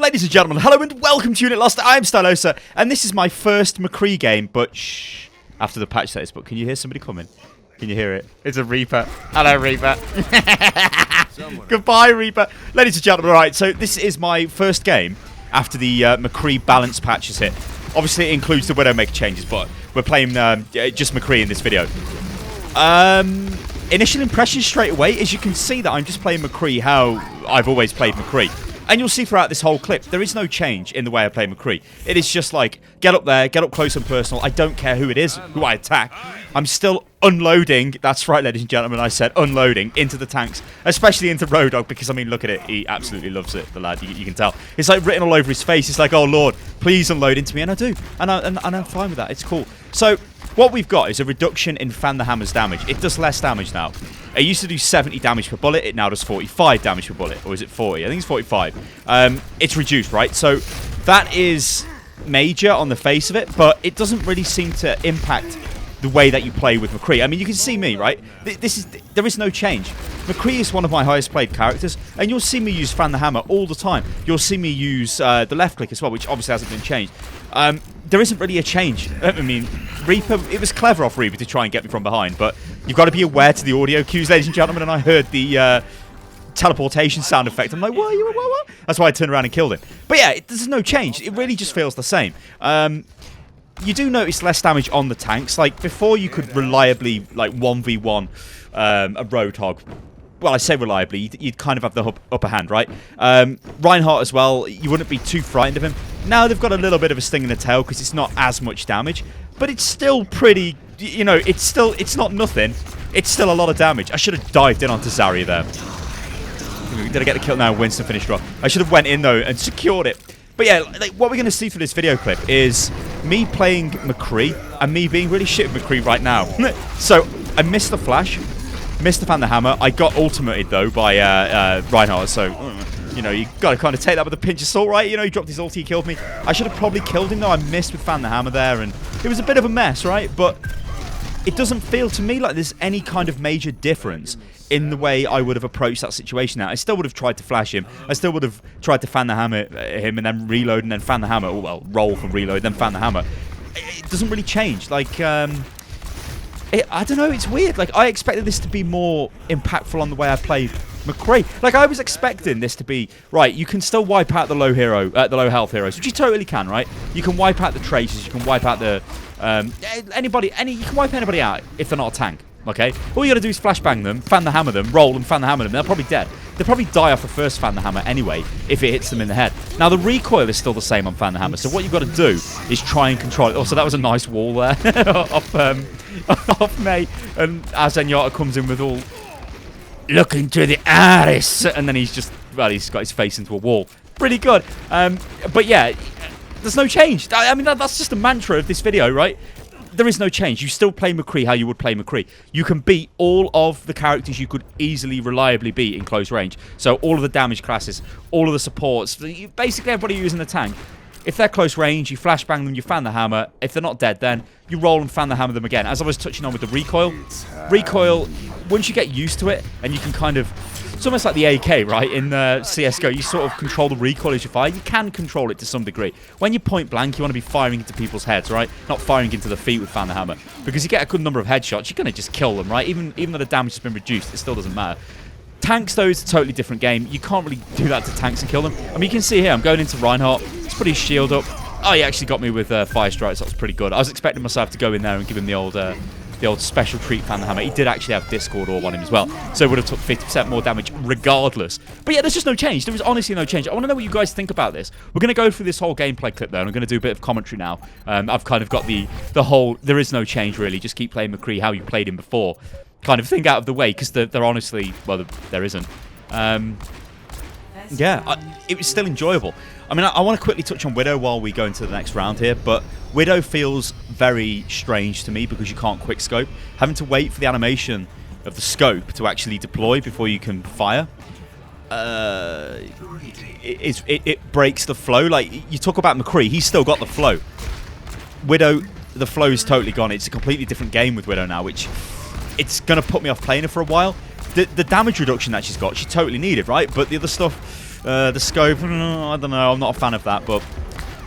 Ladies and gentlemen, hello and welcome to Unit Lost. I'm Stylosa, and this is my first McCree game, but shh, after the patch status. But can you hear somebody coming? Can you hear it? It's a Reaper. Hello, Reaper. Goodbye, Reaper. Ladies and gentlemen, alright, so this is my first game after the McCree balance patch is hit. Obviously, it includes the Widowmaker changes, but we're playing just McCree in this video. Initial impressions straight away, as you can see that I'm just playing McCree how I've always played McCree. And you'll see throughout this whole clip, there is no change in the way I play McCree. It is just like, get up there, get up close and personal. I don't care who it is, who I attack. I'm still unloading, that's right, ladies and gentlemen, I said unloading into the tanks, especially into Road Dogg, because, I mean, look at it. He absolutely loves it, the lad, you can tell. It's like written all over his face. It's like, oh, Lord, please unload into me. And I do. And I'm fine with that. It's cool. So, what we've got is a reduction in Fan the Hammer's damage. It does less damage now. It used to do 70 damage per bullet. It now does 45 damage per bullet. Or is it 40? I think it's 45. It's reduced, right? So that is major on the face of it, but it doesn't really seem to impact the way that you play with McCree. I mean, you can see me, right? There is no change. McCree is one of my highest played characters, and you'll see me use Fan the Hammer all the time. You'll see me use the left click as well, which obviously hasn't been changed. There isn't really a change. I mean, Reaper, it was clever off Reaper to try and get me from behind, but you've got to be aware to the audio cues, ladies and gentlemen, and I heard the teleportation sound effect. I'm like, what? That's why I turned around and killed him. But yeah, there's no change. It really just feels the same. You do notice less damage on the tanks. Like, before you could reliably, like, 1v1 a Roadhog. Well, I say reliably, you'd kind of have the upper hand, right? Reinhardt as well, you wouldn't be too frightened of him. Now they've got a little bit of a sting in the tail because it's not as much damage, but it's still pretty, you know, it's not nothing. It's still a lot of damage. I should have dived in onto Zarya there. Did I get the kill? No, Winston finished off. I should have went in though and secured it. But yeah, like, what we're going to see through this video clip is me playing McCree and me being really shit with McCree right now. So, I missed the flash. Missed the Fan the Hammer. I got ultimated though by Reinhardt, so you know, you got to kind of take that with a pinch of salt, right? You know, he dropped his ulti, he killed me. I should have probably killed him though. I missed with Fan the Hammer there, and it was a bit of a mess, right? But it doesn't feel to me like there's any kind of major difference in the way I would have approached that situation now. I still would have tried to flash him. I still would have tried to Fan the Hammer him and then reload and then Fan the Hammer. Oh, well, roll from reload, then Fan the Hammer. It doesn't really change. Like, I don't know, it's weird. Like, I expected this to be more impactful on the way I played McCree. Like, I was expecting this to be, right, you can still wipe out the low health heroes, which you totally can, right? You can wipe out the traces, you can wipe out the, you can wipe anybody out if they're not a tank, okay? All you gotta do is flashbang them, Fan the Hammer them, roll and Fan the Hammer them. They're probably dead. They'll probably die off the first Fan the Hammer anyway, if it hits them in the head. Now, the recoil is still the same on Fan the Hammer, so what you've got to do is try and control it. Also, that was a nice wall there off May, and as Zenyatta comes in with all, look into the iris, and then he's just, well, he's got his face into a wall. Pretty good. But yeah, there's no change. I mean, that's just the mantra of this video, right? There is no change. You still play McCree how you would play McCree. You can beat all of the characters you could easily, reliably beat in close range. So all of the damage classes, all of the supports, basically everybody using the tank. If they're close range, you flashbang them, you Fan the Hammer. If they're not dead, then you roll and Fan the Hammer them again. As I was touching on with the recoil, once you get used to it, and you can kind of, it's almost like the AK, right? In CSGO, you sort of control the recoil as you fire. You can control it to some degree. When you're point blank, you want to be firing into people's heads, right? Not firing into the feet with Fan the Hammer. Because you get a good number of headshots, you're going to just kill them, right? Even though the damage has been reduced, it still doesn't matter. Tanks, though, is a totally different game. You can't really do that to tanks and kill them. I mean, you can see here, I'm going into Reinhardt. Let's put his shield up. Oh, he actually got me with fire strikes. That was pretty good. I was expecting myself to go in there and give him the old special treat Fan the Hammer. He did actually have Discord orb on him as well, so it would have took 50% more damage regardless. But yeah, there's just no change. There was honestly no change. I want to know what you guys think about this. We're going to go through this whole gameplay clip though, and I'm going to do a bit of commentary now. I've kind of got the whole, there is no change really, just keep playing McCree how you played him before kind of thing out of the way, because they're honestly, well, there isn't. Yeah, it was still enjoyable. I mean, I want to quickly touch on Widow while we go into the next round here, but Widow feels very strange to me because you can't quick scope. Having to wait for the animation of the scope to actually deploy before you can fire, it breaks the flow. Like, you talk about McCree, he's still got the flow. Widow, the flow is totally gone. It's a completely different game with Widow now, which it's going to put me off playing her for a while. The damage reduction that she's got, she totally needed, right? But the other stuff, The scope, I don't know. I'm not a fan of that, but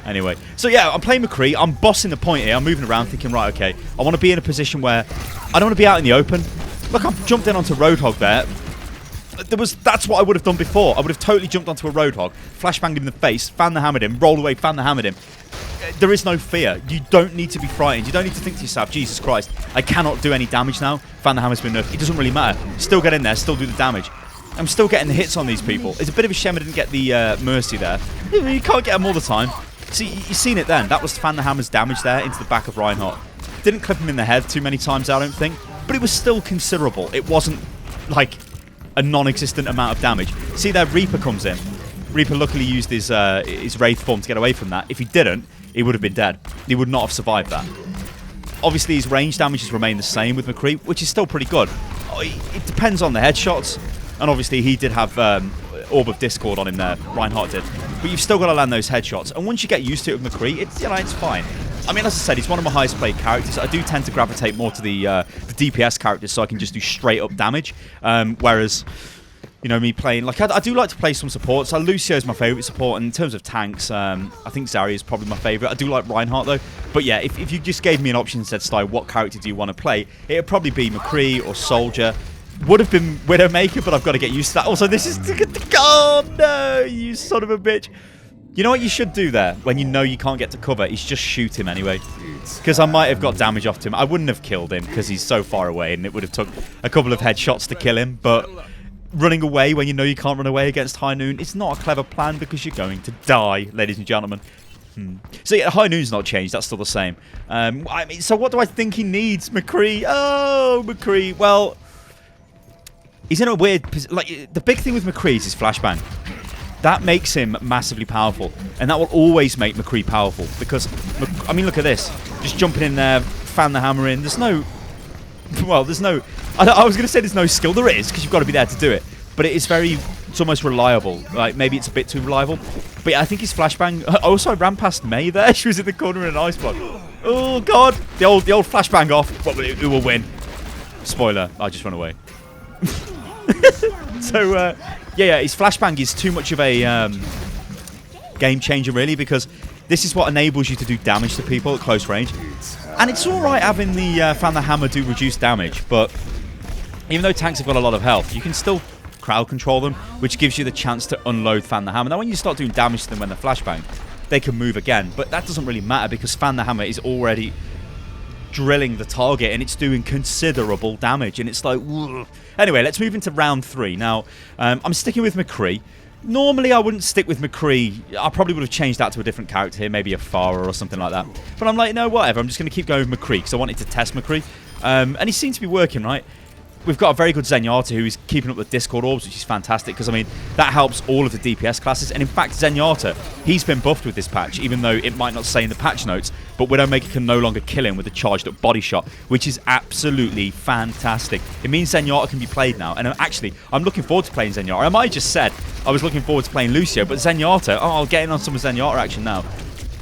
anyway. So yeah, I'm playing McCree. I'm bossing the point here. I'm moving around thinking, right, okay, I want to be in a position where I don't want to be out in the open. Look, I've jumped in onto Roadhog there. That's what I would have done before. I would have totally jumped onto a Roadhog, flashbanged him in the face, fan the hammered him, roll away, fan the hammered him. There is no fear. You don't need to be frightened. You don't need to think to yourself, Jesus Christ, I cannot do any damage now. Fan the hammer's been nerfed. It doesn't really matter. Still get in there, still do the damage. I'm still getting the hits on these people. It's a bit of a shame I didn't get the Mercy there. You can't get them all the time. See, you've seen it then. That was Fan the Hammer's damage there into the back of Reinhardt. Didn't clip him in the head too many times, I don't think. But it was still considerable. It wasn't like a non-existent amount of damage. See there, Reaper comes in. Reaper luckily used his Wraith form to get away from that. If he didn't, he would have been dead. He would not have survived that. Obviously, his range damage has remained the same with McCree, which is still pretty good. It depends on the headshots. And obviously, he did have Orb of Discord on him there. Reinhardt did. But you've still got to land those headshots. And once you get used to it with McCree, it's fine. I mean, as I said, he's one of my highest played characters. I do tend to gravitate more to the DPS characters so I can just do straight up damage. Whereas, you know, me playing... Like, I do like to play some supports. Lucio is my favourite support. And in terms of tanks, I think Zarya is probably my favourite. I do like Reinhardt, though. But yeah, if you just gave me an option and said, Sty, what character do you want to play? It would probably be McCree or Soldier. Would have been Widowmaker, but I've got to get used to that. Also, this is... Oh, no, you son of a bitch. You know what you should do there when you know you can't get to cover is just shoot him anyway. Because I might have got damage off to him. I wouldn't have killed him because he's so far away and it would have took a couple of headshots to kill him. But running away when you know you can't run away against High Noon, it's not a clever plan because you're going to die, ladies and gentlemen. So yeah, High Noon's not changed. That's still the same. I mean, so what do I think he needs? McCree. Oh, McCree. Well, he's in a weird position. Like, the big thing with McCree is his flashbang. That makes him massively powerful. And that will always make McCree powerful. Because, I mean, look at this. Just jumping in there, fan the hammer in. There's no... Well, there's no... I was going to say there's no skill. There is, because you've got to be there to do it. But it is very... It's almost reliable. Like, maybe it's a bit too reliable. But yeah, I think his flashbang... Also, I ran past May there. She was in the corner in an ice block. Oh, God. The old flashbang off. Who will win? Spoiler. I just run away. So, yeah, his flashbang is too much of a game changer, really, because this is what enables you to do damage to people at close range. And it's alright having the Fan the Hammer do reduced damage, but even though tanks have got a lot of health, you can still crowd control them, which gives you the chance to unload Fan the Hammer. Now, when you start doing damage to them when they're flashbang, they can move again, but that doesn't really matter because Fan the Hammer is already drilling the target and it's doing considerable damage and it's like, whoa. Anyway, let's move into round 3. Now, I'm sticking with McCree. Normally I wouldn't stick with McCree. I probably would have changed that to a different character here, maybe a Farah or something like that. But I'm like, no, whatever, I'm just going to keep going with McCree because I wanted to test McCree. And he seems to be working, right? We've got a very good Zenyatta who is keeping up with Discord orbs, which is fantastic because, I mean, that helps all of the DPS classes. And in fact, Zenyatta, he's been buffed with this patch, even though it might not say in the patch notes, but Widowmaker can no longer kill him with a charged up body shot, which is absolutely fantastic. It means Zenyatta can be played now. And actually, I'm looking forward to playing Zenyatta. I might have just said I was looking forward to playing Lucio, but Zenyatta, oh, I'll get in on some Zenyatta action now.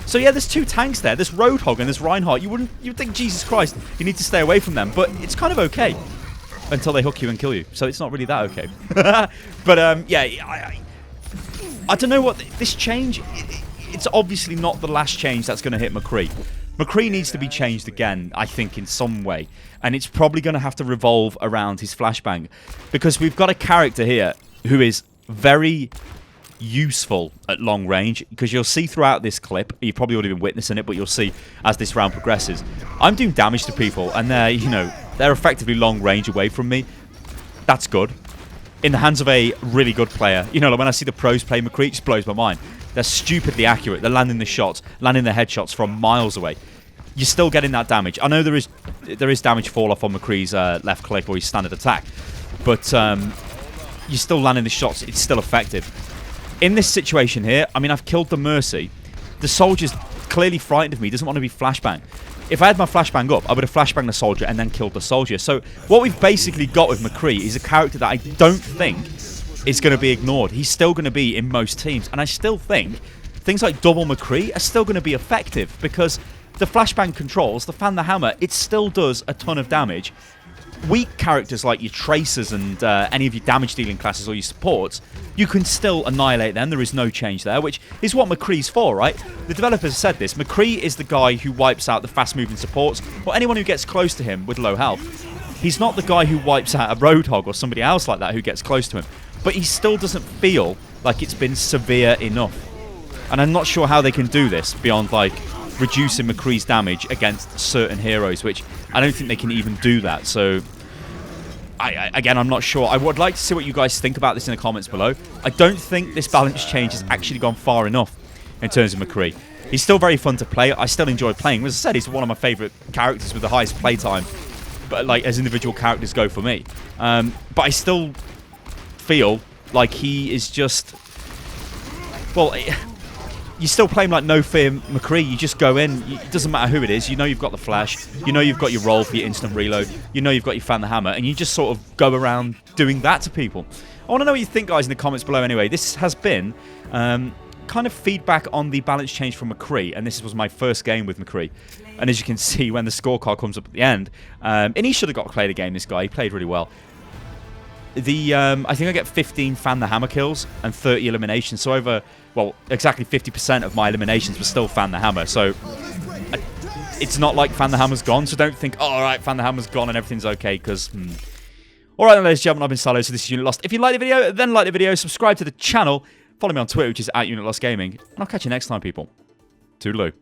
So yeah, there's 2 tanks there. There's Roadhog and there's Reinhardt. You'd think, Jesus Christ, you need to stay away from them, but it's kind of okay. Until they hook you and kill you. So it's not really that okay. But, yeah, I don't know what... This change, it's obviously not the last change that's going to hit McCree. McCree needs to be changed again, I think, in some way. And it's probably going to have to revolve around his flashbang. Because we've got a character here who is very useful at long range. Because you'll see throughout this clip, you've probably already been witnessing it, but you'll see as this round progresses. I'm doing damage to people, and they're, you know... They're effectively long range away from me. That's good. In the hands of a really good player. You know, like when I see the pros play McCree, it just blows my mind. They're stupidly accurate. They're landing the shots, landing the headshots from miles away. You're still getting that damage. I know there is damage fall off on McCree's left click or his standard attack. But you're still landing the shots. It's still effective. In this situation here, I mean, I've killed the Mercy. The soldier's clearly frightened of me. He doesn't want to be flashbang. If I had my flashbang up, I would have flashbanged the soldier and then killed the soldier. So what we've basically got with McCree is a character that I don't think is going to be ignored. He's still going to be in most teams. And I still think things like double McCree are still going to be effective because the flashbang controls, the Fan the Hammer, it still does a ton of damage. weak characters like your Tracers and any of your damage-dealing classes or your supports, you can still annihilate them. There is no change there, which is what McCree's for, right? The developers said this. McCree is the guy who wipes out the fast-moving supports or anyone who gets close to him with low health. He's not the guy who wipes out a Roadhog or somebody else like that who gets close to him. But he still doesn't feel like it's been severe enough. And I'm not sure how they can do this beyond, like, reducing McCree's damage against certain heroes, which I don't think they can even do that. So, again, I'm not sure. I would like to see what you guys think about this in the comments below. I don't think this balance change has actually gone far enough in terms of McCree. He's still very fun to play. I still enjoy playing. As I said, he's one of my favourite characters with the highest playtime, but like as individual characters go for me. But I still feel like he is just... Well... You still play him like no fear McCree. You just go in. It doesn't matter who it is. You know you've got the flash. You know you've got your roll for your instant reload. You know you've got your fan the hammer. And you just sort of go around doing that to people. I want to know what you think, guys, in the comments below anyway. This has been kind of feedback on the balance change from McCree. And this was my first game with McCree. And as you can see, when the scorecard comes up at the end, and he should have got to play the game, this guy. He played really well. I think I get 15 fan the hammer kills and 30 eliminations. So over, well, exactly 50% of my eliminations were still fan the hammer. So it's not like fan the hammer's gone. So don't think, oh, all right, fan the hammer's gone and everything's okay. Because, all right, then, ladies and gentlemen, I've been Stylosa. So this is Unit Lost. If you like the video, then like the video. Subscribe to the channel. Follow me on Twitter, which is @UnitLostGaming. And I'll catch you next time, people. Toodaloo.